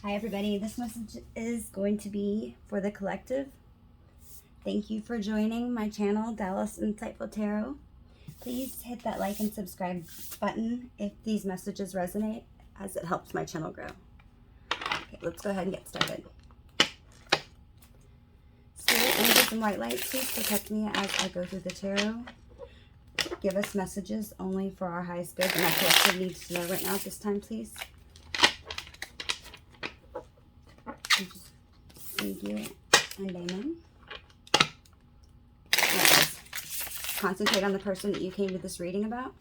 Hi everybody, this message is going to be for the collective. Thank you for joining my channel, Dallas Insightful Tarot. Please hit that like and subscribe button if these messages resonate, as it helps my channel grow. Okay, let's go ahead and get started. Spirit, angels, and white light, please protect me as I go through the tarot. Give us messages only for our highest good and our collective needs to know right now at this time, please. Thank you and amen. Concentrate on the person that you came to this reading about.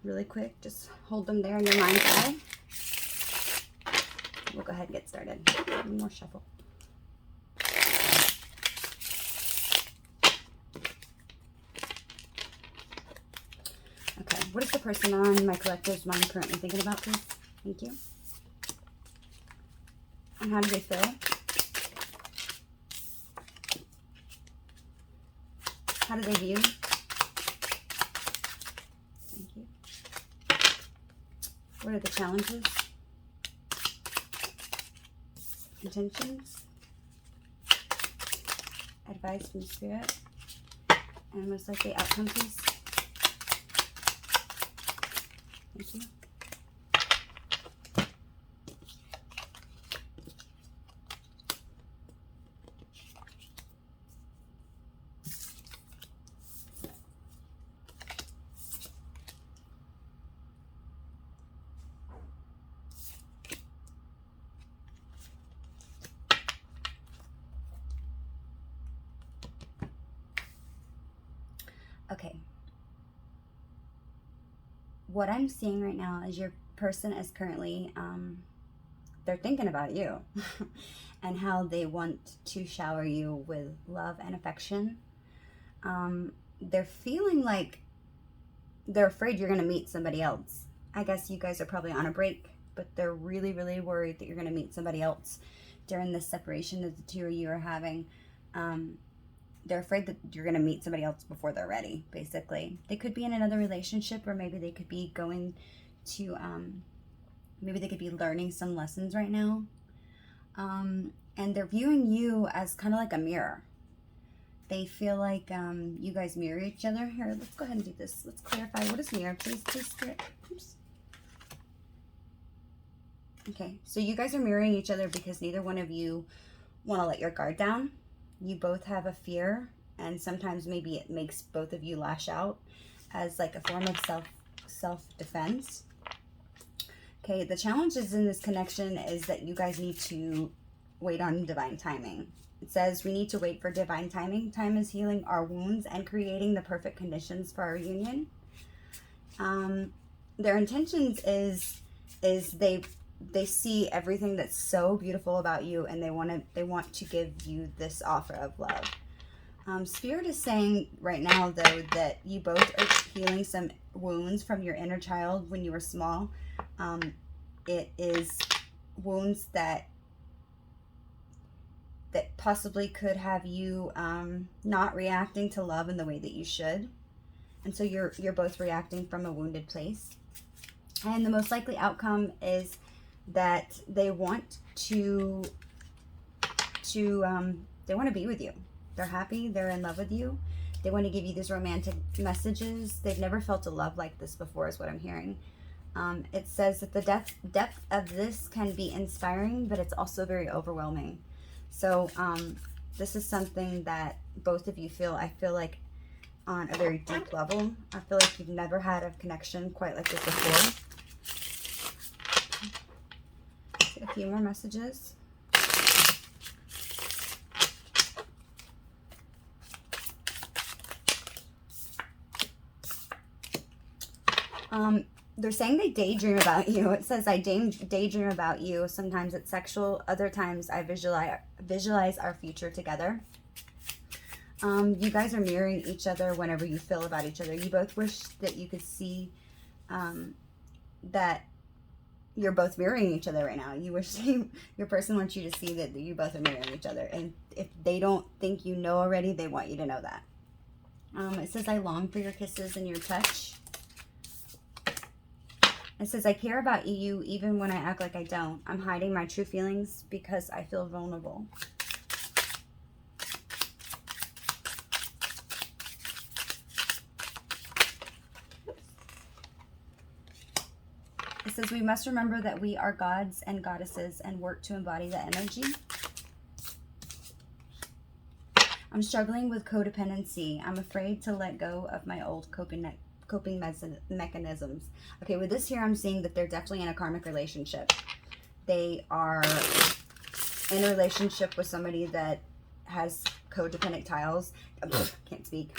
Really quick, just hold them there in your mind's eye. We'll go ahead and get started. One more shuffle. Okay, what is the person on my collective's mind currently thinking about, please? Thank you. And how do they feel? How do they view? Thank you. What are the challenges? Intentions? Advice from Spirit? And most likely outcome, please. Thank you. Okay. What I'm seeing right now is your person is currently, they're thinking about you and how they want to shower you with love and affection. They're feeling like they're afraid you're going to meet somebody else. I guess you guys are probably on a break, but they're really, really worried that you're going to meet somebody else during this separation that the two of you are having. They're afraid that you're going to meet somebody else before they're ready, basically. They could be in another relationship, or maybe they could be going to, maybe they could be learning some lessons right now. And they're viewing you as kind of like a mirror. They feel like you guys mirror each other. Here, let's go ahead and do this. Let's clarify. What is mirror, please? Please, Spirit. Oops. Okay, so you guys are mirroring each other because neither one of you want to let your guard down. You both have a fear, and sometimes maybe it makes both of you lash out as like a form of self-defense. Okay, the challenges in this connection is that you guys need to wait on divine timing. It says we need to wait for divine timing. Time is healing our wounds and creating the perfect conditions for our union. Their intentions is they see everything that's so beautiful about you, and they want to give you this offer of love. Spirit is saying right now, though, that you both are healing some wounds from your inner child when you were small. It is wounds that possibly could have you not reacting to love in the way that you should, and so you're both reacting from a wounded place. And the most likely outcome is that they want to they want to be with you. They're happy, they're in love with you. They want to give you these romantic messages. They've never felt a love like this before, is what I'm hearing. It says that the depth of this can be inspiring, but it's also very overwhelming. So this is something that both of you feel, I feel like, on a very deep level. I feel like you've never had a connection quite like this before. A few more messages. They're saying they daydream about you. It says I daydream about you. Sometimes it's sexual. Other times I visualize our future together. You guys are mirroring each other whenever you feel about each other. You both wish that you could see that you're both mirroring each other right now. You wish your person wants you to see that you both are mirroring each other. And if they don't think you know already, they want you to know that. It says, I long for your kisses and your touch. It says, I care about you even when I act like I don't. I'm hiding my true feelings because I feel vulnerable. It says, we must remember that we are gods and goddesses and work to embody the energy. I'm struggling with codependency. I'm afraid to let go of my old coping mechanisms. Okay, with this here, I'm seeing that they're definitely in a karmic relationship. They are in a relationship with somebody that has codependent ties. Can't speak.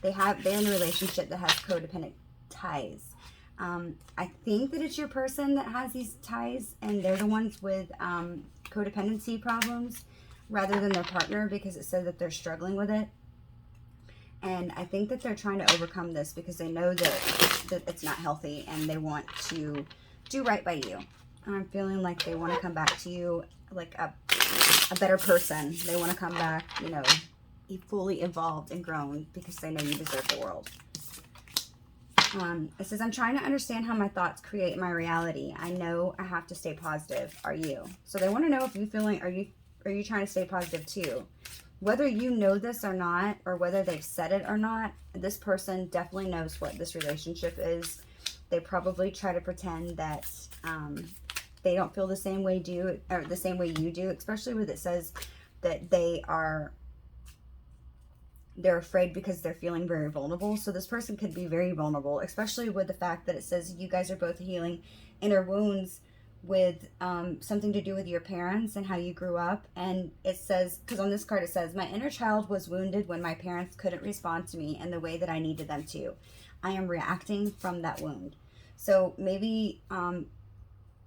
They're in a relationship that has codependent ties. I think that it's your person that has these ties, and they're the ones with codependency problems rather than their partner, because it said that they're struggling with it. And I think that they're trying to overcome this because they know that it's not healthy, and they want to do right by you. And I'm feeling like they want to come back to you like a better person. They want to come back, you know, fully evolved and grown, because they know you deserve the world. It says, I'm trying to understand how my thoughts create my reality. I know I have to stay positive. Are you? So they want to know if you feeling, are you trying to stay positive too? Whether you know this or not, or whether they've said it or not, this person definitely knows what this relationship is. They probably try to pretend that they don't feel the same way you do, especially when it says that they're afraid because they're feeling very vulnerable. So this person could be very vulnerable, especially with the fact that it says you guys are both healing inner wounds with something to do with your parents and how you grew up. And it says, because on this card it says, my inner child was wounded when my parents couldn't respond to me in the way that I needed them to. I am reacting from that wound. So maybe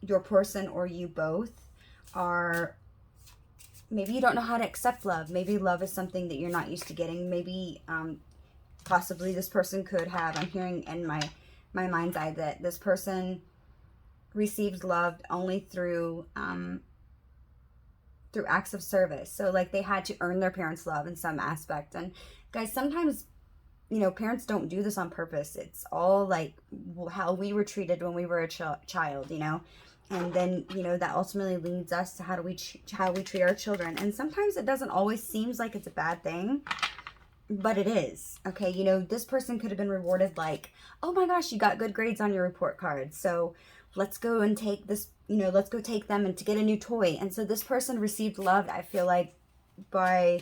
your person or you both are, maybe you don't know how to accept love. Maybe love is something that you're not used to getting. Maybe possibly this person could have, I'm hearing in my mind's eye that this person received love only through acts of service. So like they had to earn their parents' love in some aspect. And guys, sometimes, you know, parents don't do this on purpose. It's all like how we were treated when we were a child, you know. And then, you know, that ultimately leads us to how we treat our children. And sometimes it doesn't always seems like it's a bad thing, but it is. Okay, you know, this person could have been rewarded like, oh my gosh, you got good grades on your report card, so let's go and take this, you know, let's go take them and to get a new toy. And so this person received love, I feel like, by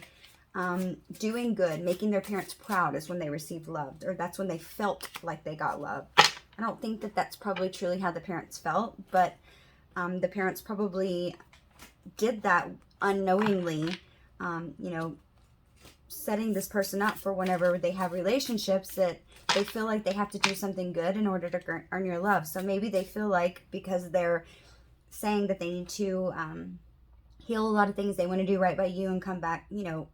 doing good, making their parents proud is when they received love, or that's when they felt like they got love. I don't think that that's probably truly how the parents felt, but the parents probably did that unknowingly, you know, setting this person up for whenever they have relationships that they feel like they have to do something good in order to earn your love. So maybe they feel like because they're saying that they need to heal a lot of things, they want to do right by you and come back, you know,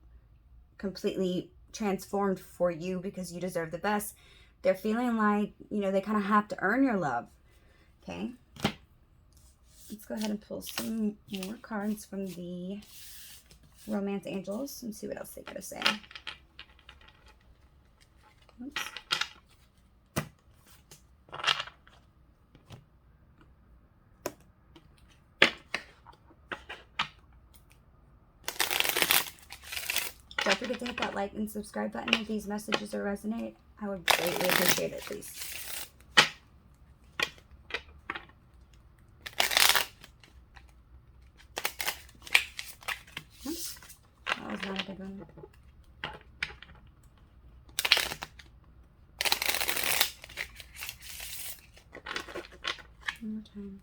completely transformed for you because you deserve the best. They're feeling like, you know, they kind of have to earn your love. Okay. Let's go ahead and pull some more cards from the Romance Angels and see what else they got to say. Oops. Don't forget to hit that like and subscribe button if these messages resonate. I would greatly appreciate it, please. That was not a good one. One more time.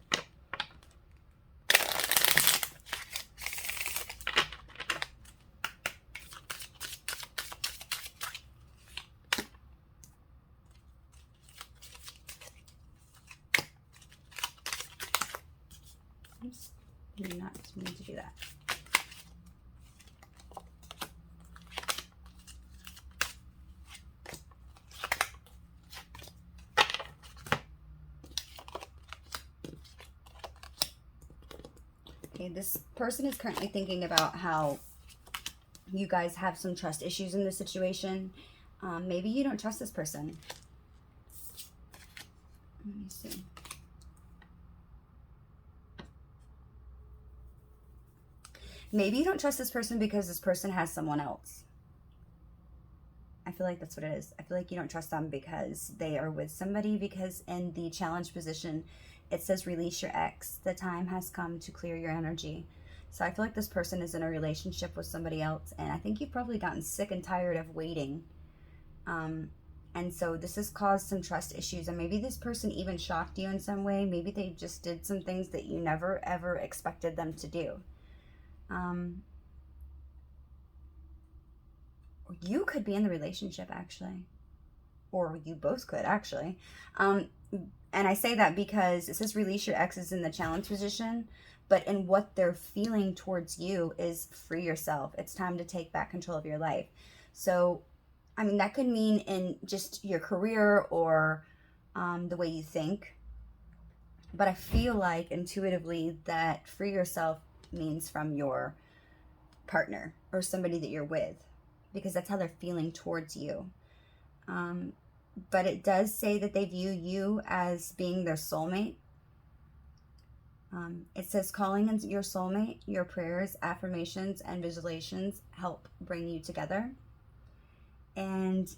Oops. I did not mean to do that. Okay, this person is currently thinking about how you guys have some trust issues in this situation. Maybe you don't trust this person. Let me see. Maybe you don't trust this person because this person has someone else. I feel like that's what it is. I feel like you don't trust them because they are with somebody, because in the challenge position, it says release your ex. The time has come to clear your energy. So I feel like this person is in a relationship with somebody else, and I think you've probably gotten sick and tired of waiting. And so this has caused some trust issues, and maybe this person even shocked you in some way. Maybe they just did some things that you never ever expected them to do. You could be in the relationship, actually, or you both could, actually. And I say that because it says release your exes in the challenge position, but in what they're feeling towards you is free yourself. It's time to take back control of your life. So I mean, that could mean in just your career or the way you think. But I feel like intuitively that free yourself means from your partner or somebody that you're with, because that's how they're feeling towards you. But it does say that they view you as being their soulmate. It says calling in your soulmate, your prayers, affirmations, and visualizations help bring you together. And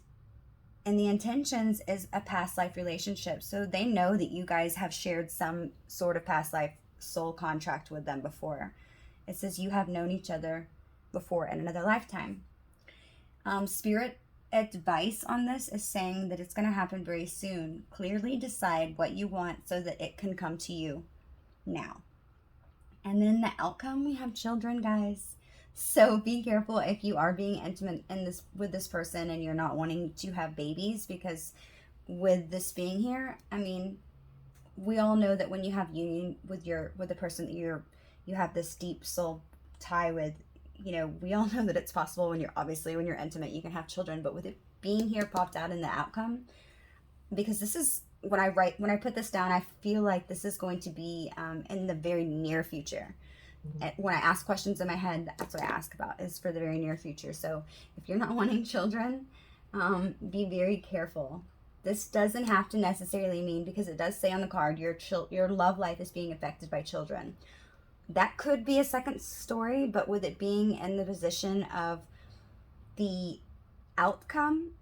the intentions is a past life relationship. So they know that you guys have shared some sort of past life soul contract with them before. It says you have known each other before in another lifetime. Spirit advice on this is saying that it's going to happen very soon. Clearly decide what you want so that it can come to you now. And then the outcome, we have children, guys. So be careful if you are being intimate with this person and you're not wanting to have babies, because with this being here, I mean, we all know that when you have union with the person that you have this deep soul tie with, you know, we all know that it's possible when you're intimate, you can have children. But with it being here popped out in the outcome, because this is when I put this down, I feel like this is going to be in the very near future. When I ask questions in my head, that's what I ask about, is for the very near future. So if you're not wanting children, be very careful. This doesn't have to necessarily mean, because it does say on the card, your love life is being affected by children. That could be a second story, but with it being in the position of the outcome,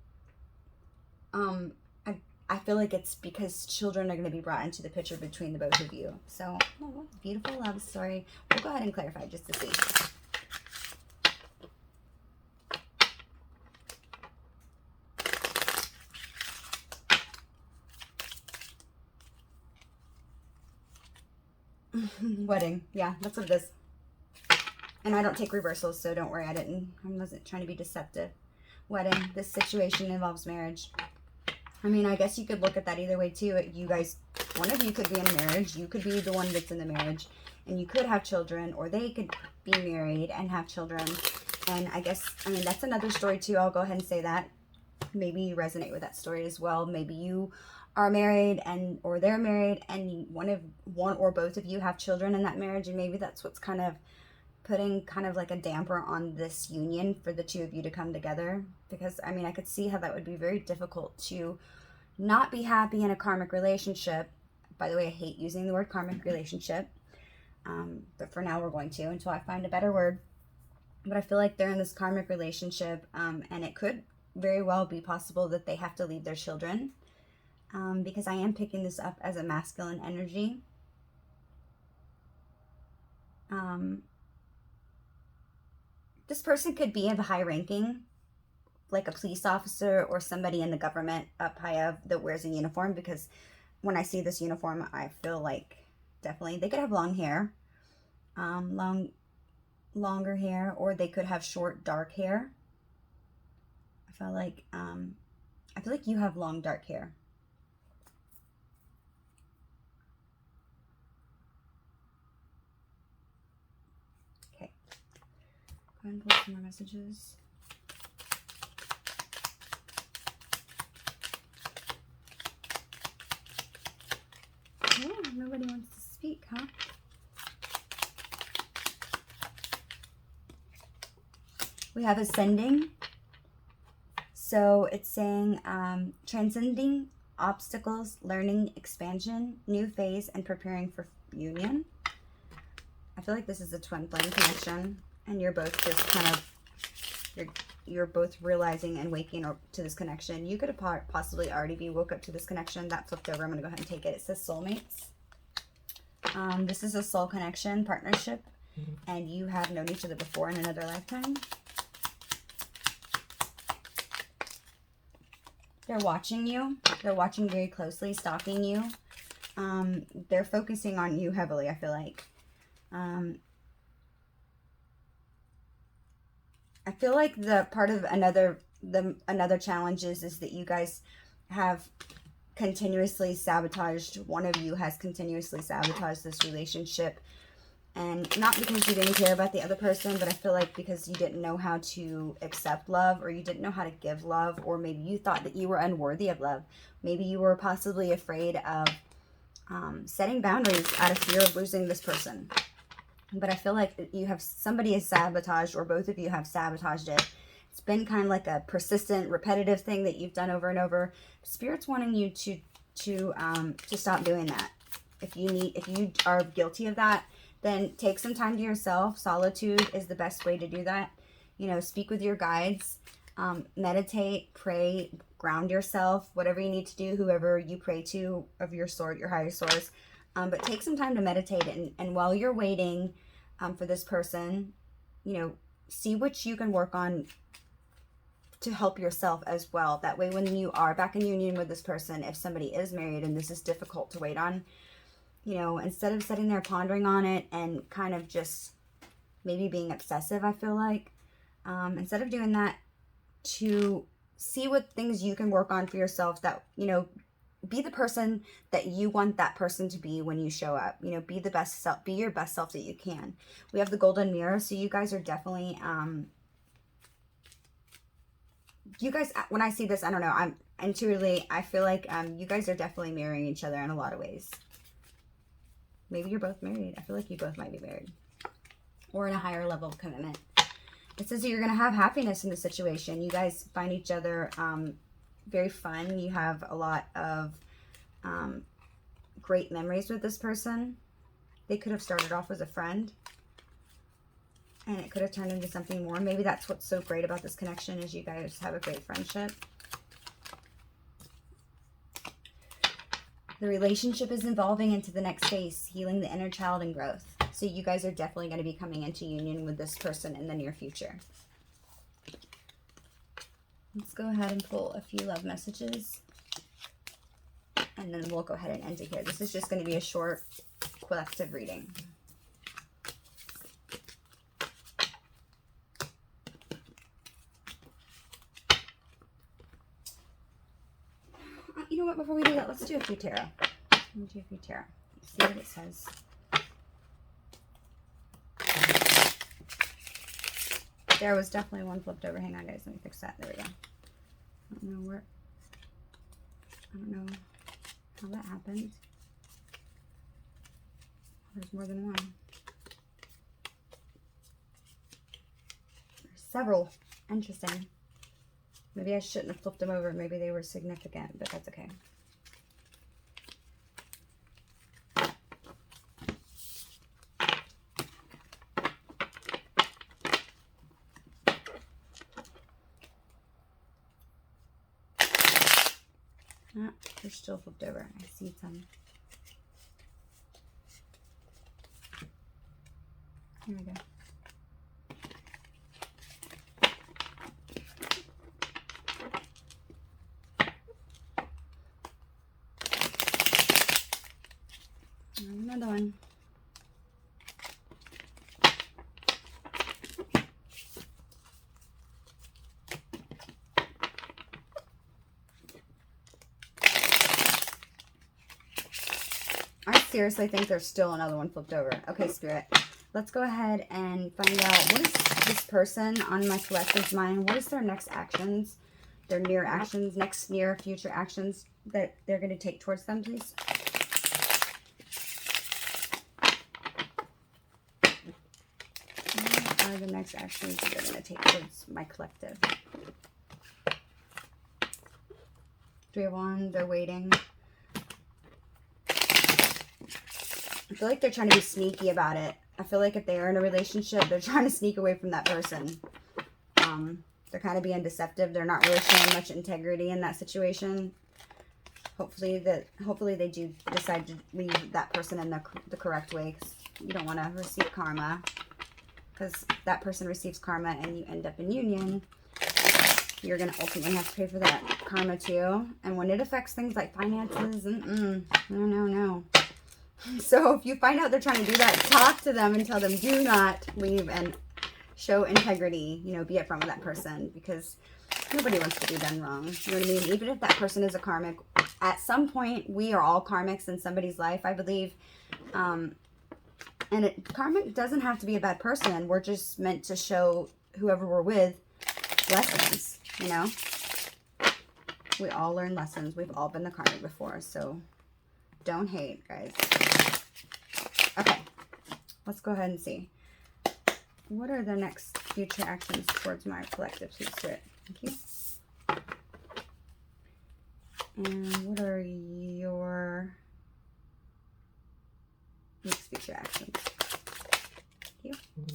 I feel like it's because children are going to be brought into the picture between the both of you. So, beautiful love story. We'll go ahead and clarify just to see. Wedding. Yeah, that's what it is. And I don't take reversals, so don't worry. I wasn't trying to be deceptive. Wedding. This situation involves marriage. I mean, I guess you could look at that either way too. You guys, one of you could be in a marriage. You could be the one that's in the marriage, and you could have children, or they could be married and have children. And I guess, I mean, that's another story too. I'll go ahead and say that. Maybe you resonate with that story as well. Maybe you are married or they're married, and one or both of you have children in that marriage, and maybe that's what's kind of putting kind of like a damper on this union for the two of you to come together. Because I mean, I could see how that would be very difficult to not be happy in a karmic relationship. By the way, I hate using the word karmic relationship, but for now we're going to, until I find a better word. But I feel like they're in this karmic relationship, and it could very well be possible that they have to leave their children, because I am picking this up as a masculine energy. This person could be of a high ranking, like a police officer or somebody in the government up high up that wears a uniform, because when I see this uniform, I feel like definitely they could have long hair, longer hair, or they could have short, dark hair. I feel like you have long, dark hair. Okay. Go ahead and pull some more messages. Oh, nobody wants to speak, huh? We have ascending. So it's saying transcending obstacles, learning, expansion, new phase, and preparing for union. I feel like this is a twin flame connection. And you're both just kind of, you're both realizing and waking up to this connection. You could have possibly already be woke up to this connection. That flipped over. I'm going to go ahead and take it. It says soulmates. This is a soul connection, partnership, and you have known each other before in another lifetime. They're watching you. They're watching very closely, stalking you. They're focusing on you heavily, I feel like. I feel like the part of another challenge is that you guys have continuously sabotaged, one of you has continuously sabotaged this relationship. And not because you didn't care about the other person, but I feel like because you didn't know how to accept love, or you didn't know how to give love, or maybe you thought that you were unworthy of love. Maybe you were possibly afraid of setting boundaries out of fear of losing this person. But I feel like you have, somebody has sabotaged, or both of you have sabotaged it. It's been kind of like a persistent, repetitive thing that you've done over and over. Spirit's wanting you to stop doing that. If you are guilty of that, then take some time to yourself. Solitude is the best way to do that. You know, speak with your guides, meditate, pray, ground yourself, whatever you need to do, whoever you pray to of your sort, your higher source. But take some time to meditate, and while you're waiting for this person, you know, see what you can work on to help yourself as well. That way, when you are back in union with this person, if somebody is married and this is difficult to wait on, you know, instead of sitting there pondering on it and kind of just maybe being obsessive, I feel like, instead of doing that, to see what things you can work on for yourself that, you know, be the person that you want that person to be when you show up. You know, be the best self, be your best self that you can. We have the golden mirror, so you guys are definitely, you guys, when I see this, I don't know, I'm intuitively, I feel like you guys are definitely marrying each other in a lot of ways. Maybe you're both married. I feel like you both might be married, or in a higher level of commitment. It says that you're going to have happiness in the situation. You guys find each other very fun. You have a lot of great memories with this person. They could have started off as a friend, and it could have turned into something more. Maybe that's what's so great about this connection, is you guys have a great friendship. The relationship is evolving into the next phase, healing the inner child and growth. So you guys are definitely going to be coming into union with this person in the near future. Let's go ahead and pull a few love messages, and then we'll go ahead and end it here. This is just going to be a short collective reading. You know what, before we do that, let's do a few tarot. Let's do a few tarot. See what it says. There was definitely one flipped over. Hang on, guys. Let me fix that. There we go. I don't know how that happened. There's more than one. There's several. Interesting. Maybe I shouldn't have flipped them over. Maybe they were significant, but that's okay. Ah, they're still flipped over. I see some. Here we go. Another one. I seriously think there's still another one flipped over. Okay, Spirit. Let's go ahead and find out, what is this person on my collective's mind? What is their next actions? Their near actions, next near future actions that they're going to take towards them, please? What are the next actions that they're going to take towards my collective? Three of Wands, they're waiting. I feel like they're trying to be sneaky about it. I I feel like if they are in a relationship, they're trying to sneak away from that person. They're kind of being deceptive. They're not really showing much integrity in that situation. Hopefully they do decide to leave that person in the correct way, because you don't want to receive karma. Because that person receives karma and you end up in union, you're going to ultimately have to pay for that karma too. And when it affects things like finances, no. So if you find out they're trying to do that, talk to them and tell them, do not leave, and show integrity. You know, be upfront with that person, because nobody wants to be done wrong. You know what I mean? Even if that person is a karmic, at some point, we are all karmics in somebody's life, I believe. And karmic doesn't have to be a bad person. We're just meant to show whoever we're with lessons, you know? We all learn lessons. We've all been the karmic before, so don't hate, guys. Okay, let's go ahead and see. What are the next future actions towards my collective? Please, Spirit. Thank you. And what are your next future actions? Thank you.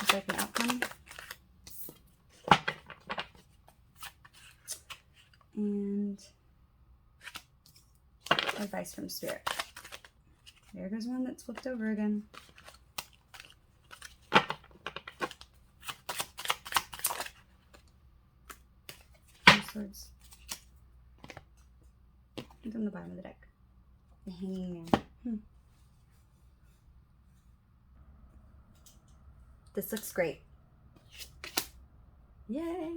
Looks like an outcome. And advice from Spirit. There goes one that's flipped over again. Swords. It's on the bottom of the deck. The Hanging Man. This looks great. Yay!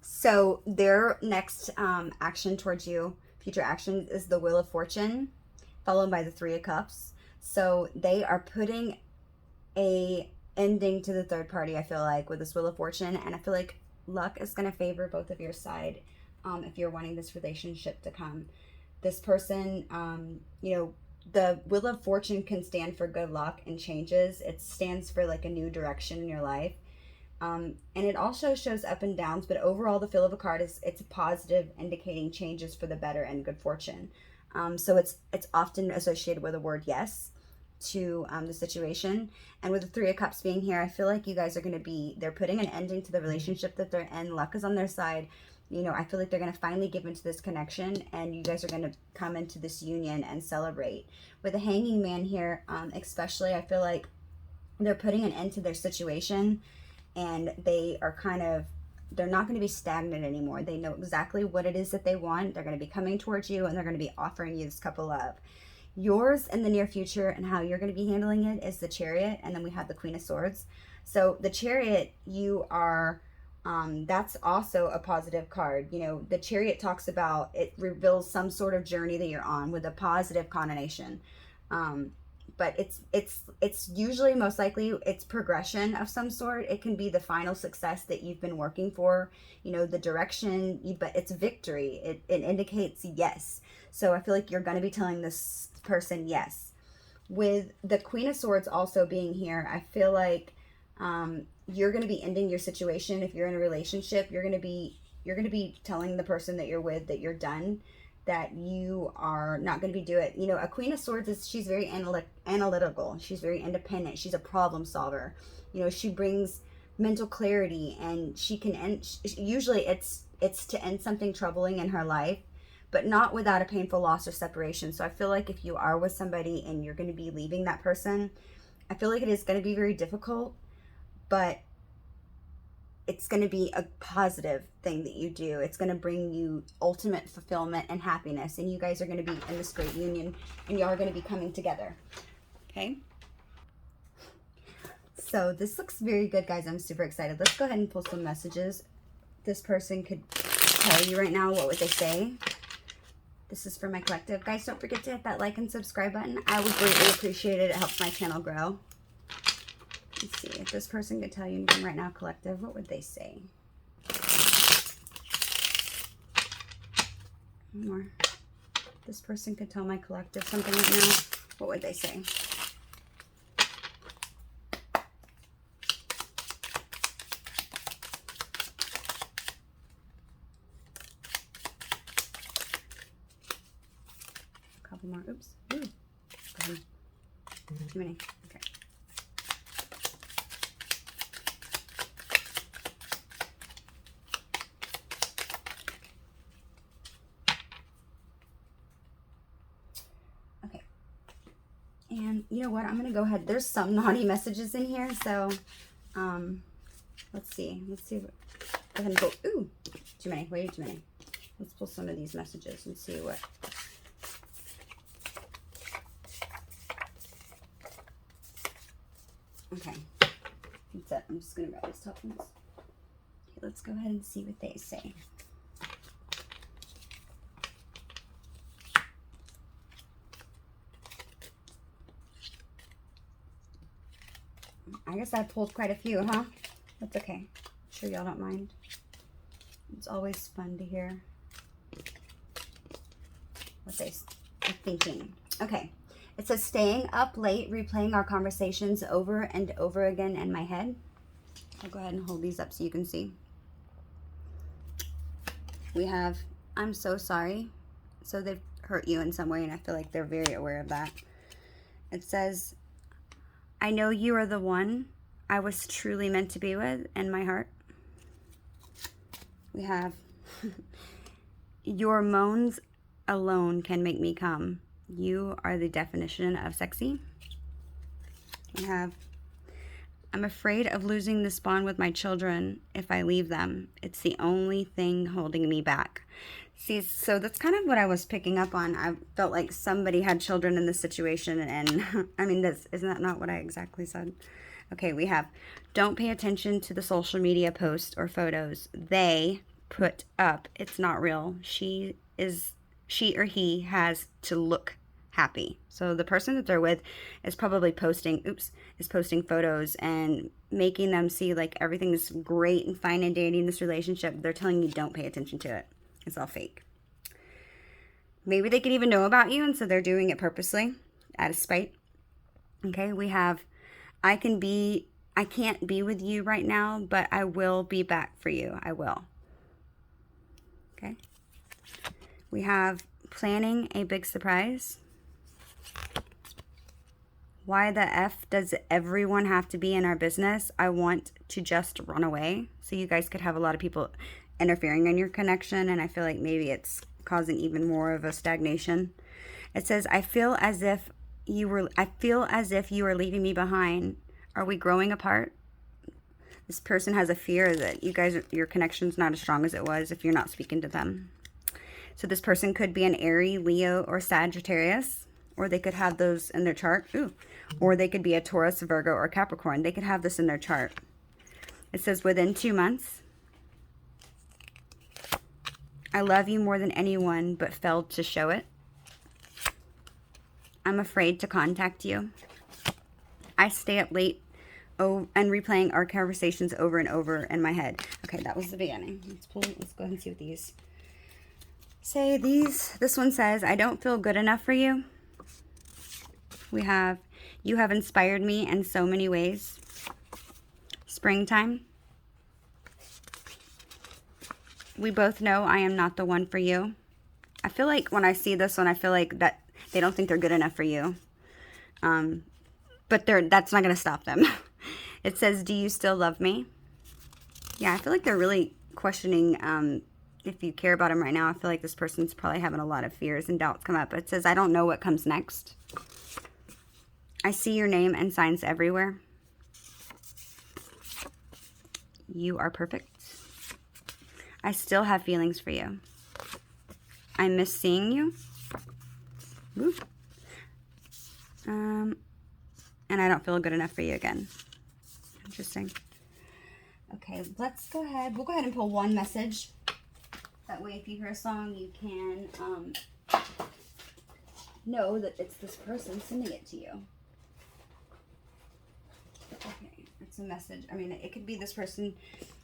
So their next action towards you, future action, is the Wheel of Fortune, followed by the Three of Cups. So they are putting a ending to the third party, I feel like, with this Wheel of Fortune. And I feel like luck is going to favor both of your side if you're wanting this relationship to come. This person, you know, the Wheel of Fortune can stand for good luck and changes. It stands for like a new direction in your life. And it also shows up and downs, but overall the feel of a card is it's a positive, indicating changes for the better and good fortune. So it's often associated with the word yes to the situation. And with the Three of Cups being here, I feel like you guys are going to be, they're putting an ending to the relationship that they're in. Luck is on their side. You know, I feel like they're going to finally give into this connection, and you guys are going to come into this union and celebrate. With the Hanging Man here, especially, I feel like they're putting an end to their situation, and they are they're not going to be stagnant anymore. They know exactly what it is that they want. They're going to be coming towards you, and they're going to be offering you this cup of love. Yours in the near future and how you're going to be handling it is the Chariot, and then we have the Queen of Swords. So the Chariot, you are, that's also a positive card. You know, the Chariot talks about, it reveals some sort of journey that you're on with a positive connotation. But it's usually, most likely, it's progression of some sort. It can be the final success that you've been working for, you know, the direction, but it's victory. It indicates yes. So I feel like you're going to be telling this person yes. With the Queen of Swords also being here, I feel like you're going to be ending your situation. If you're in a relationship, you're going to be telling the person that you're with that you're done, that you are not going to be doing it. You know, a Queen of Swords she's very analytical. She's very independent. She's a problem solver. You know, she brings mental clarity, and she can end, usually it's to end something troubling in her life, but not without a painful loss or separation. So I feel like if you are with somebody and you're going to be leaving that person, I feel like it is going to be very difficult, but it's going to be a positive thing that you do. It's going to bring you ultimate fulfillment and happiness. And you guys are going to be in this great union, and you are going to be coming together. Okay. So this looks very good, guys. I'm super excited. Let's go ahead and pull some messages. This person could tell you right now, what would they say? This is for my collective. Guys, don't forget to hit that like and subscribe button. I would greatly appreciate it. It helps my channel grow. Let's see if this person could tell you anything right now, collective. What would they say? One more. This person could tell my collective something right now. What would they say? couple more. Oops. Ooh. Go ahead. Too many. Okay. Okay. And you know what? I'm going to go ahead. There's some naughty messages in here. So, let's see. Let's see. Go ahead and go. Ooh. Too many. Way too many. Let's pull some of these messages and see what. Okay, that's it. I'm just going to grab these top ones. Okay, let's go ahead and see what they say. I guess I pulled quite a few, huh? That's okay. I'm sure y'all don't mind. It's always fun to hear what they're thinking. Okay. It says, staying up late, replaying our conversations over and over again in my head. I'll go ahead and hold these up so you can see. We have, I'm so sorry. So they've hurt you in some way, and I feel like they're very aware of that. It says, I know you are the one I was truly meant to be with in my heart. We have, your moans alone can make me come. You are the definition of sexy. We have, I'm afraid of losing this bond with my children if I leave them. It's the only thing holding me back. See, so that's kind of what I was picking up on. I felt like somebody had children in this situation, and I mean, isn't that not what I exactly said? Okay, we have, don't pay attention to the social media posts or photos they put up. It's not real. She or he has to look happy. So the person that they're with is probably posting photos and making them see like everything's great and fine and dandy in this relationship. They're telling you don't pay attention to it. It's all fake. Maybe they could even know about you, and so they're doing it purposely out of spite. Okay, we have, I can't be with you right now, but I will be back for you. I will. Okay. We have, planning a big surprise. Why the F does everyone have to be in our business? I want to just run away. So you guys could have a lot of people interfering in your connection, and I feel like maybe it's causing even more of a stagnation. It says, I feel as if you are leaving me behind. Are we growing apart? This person has a fear that your connection's not as strong as it was if you're not speaking to them. So this person could be an Aries, Leo, or Sagittarius, or they could have those in their chart. Ooh. Or they could be a Taurus, Virgo, or Capricorn. They could have this in their chart. It says, within 2 months, I love you more than anyone, but failed to show it. I'm afraid to contact you. I stay up late and replaying our conversations over and over in my head. Okay, that was the beginning. Let's go ahead and see what these say. This one says, I don't feel good enough for you. We have, you have inspired me in so many ways. Springtime. We both know I am not the one for you. I feel like when I see this one, I feel like that they don't think they're good enough for you. But that's not going to stop them. It says, do you still love me? Yeah, I feel like they're really questioning if you care about them right now. I feel like this person's probably having a lot of fears and doubts come up. It says, I don't know what comes next. I see your name and signs everywhere. You are perfect. I still have feelings for you. I miss seeing you. Woo. And I don't feel good enough for you again. Interesting. Okay, let's go ahead. We'll go ahead and pull one message. That way, if you hear a song, you can know that it's this person sending it to you. Okay, it's a message. I mean, it could be this person,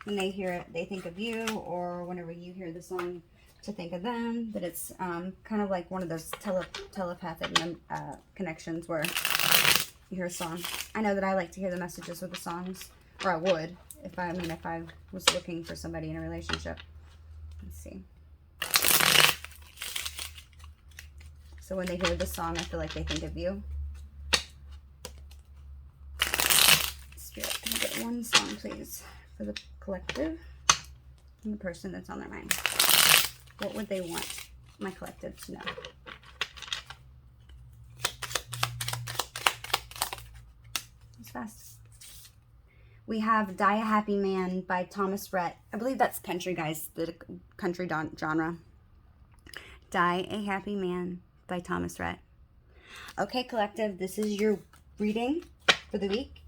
when they hear it, they think of you, or whenever you hear the song, to think of them. But it's kind of like one of those telepathic connections where you hear a song. I know that I like to hear the messages with the songs, or I would if I was looking for somebody in a relationship. Let's see. So when they hear this song, I feel like they think of you. Spirit, can I get one song, please, for the collective and the person that's on their mind? What would they want my collective to know? It's fast. We have Die a Happy Man by Thomas Rhett. I believe that's country, guys, the country genre. Die a Happy Man by Thomas Rhett. Okay, collective, this is your reading for the week.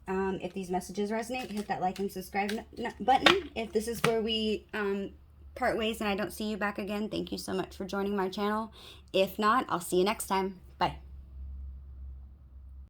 If these messages resonate, hit that like and subscribe button. If this is where we part ways and I don't see you back again, thank you so much for joining my channel. If not, I'll see you next time.